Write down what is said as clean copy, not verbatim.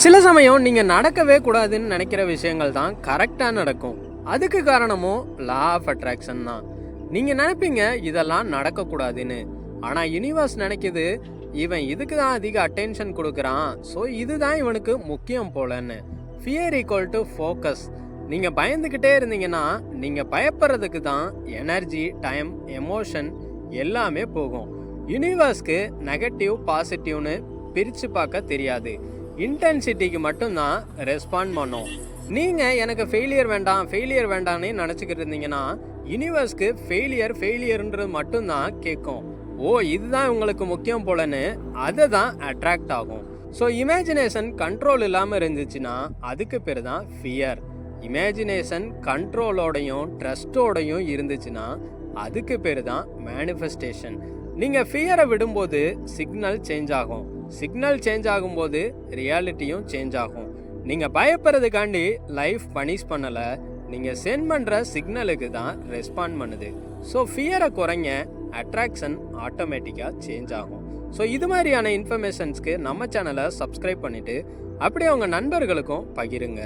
சில சமயம் நீங்கள் நடக்கவே கூடாதுன்னு நினைக்கிற விஷயங்கள் தான் கரெக்டாக நடக்கும். அதுக்கு காரணமும் லா ஆஃப் அட்ராக்ஷன் தான். நீங்கள் நினைப்பீங்க இதெல்லாம் நடக்கக்கூடாதுன்னு, ஆனால் யூனிவர்ஸ் நினைக்குது இவன் இதுக்கு தான் அதிக அட்டென்ஷன் கொடுக்குறான், ஸோ இதுதான் இவனுக்கு முக்கியம் போலன்னு. Fear equal to focus. நீங்கள் பயந்துக்கிட்டே இருந்தீங்கன்னா நீங்கள் பயப்படுறதுக்கு தான் எனர்ஜி, டைம், எமோஷன் எல்லாமே போகும். யூனிவர்ஸ்க்கு நெகட்டிவ் பாசிட்டிவ்னு பிரித்து பார்க்க தெரியாது. இன்டென்சிட்டிக்கு மட்டும்தான் ரெஸ்பாண்ட் பண்ணும். நீங்கள் எனக்கு ஃபெயிலியர் வேண்டாம்னு நினச்சிக்கிட்டு இருந்தீங்கன்னா யூனிவர்ஸ்க்கு ஃபெயிலியர்ன்றது மட்டும்தான் கேட்கும். ஓ இதுதான் உங்களுக்கு முக்கியம் போலன்னு அதை தான் அட்ராக்ட் ஆகும். ஸோ இமேஜினேஷன் கண்ட்ரோல் இல்லாமல் இருந்துச்சுன்னா அதுக்கு பேர் தான் ஃபியர். இமேஜினேஷன் கண்ட்ரோலோடையும் ட்ரஸ்டோடையும் இருந்துச்சுன்னா அதுக்கு பேர் தான் மேனிஃபெஸ்டேஷன். நீங்கள் ஃபியரை விடும்போது சிக்னல் சேஞ்ச் ஆகும். சிக்னல் சேஞ்ச் ஆகும்போது ரியாலிட்டியும் சேஞ்ச் ஆகும். நீங்கள் பயப்படுறதுக்காண்டி லைஃப் பனிஷ் பண்ணலை, நீங்கள் சென்ட் பண்ணுற சிக்னலுக்கு தான் ரெஸ்பாண்ட் பண்ணுது. ஸோ ஃபியரை குறைங்க, அட்ராக்ஷன் ஆட்டோமேட்டிக்காக சேஞ்ச் ஆகும். ஸோ இது மாதிரியான இன்ஃபர்மேஷன்ஸ்க்கு நம்ம சேனலை சப்ஸ்கிரைப் பண்ணிவிட்டு அப்படியே உங்கள் நண்பர்களுக்கும் பகிருங்க.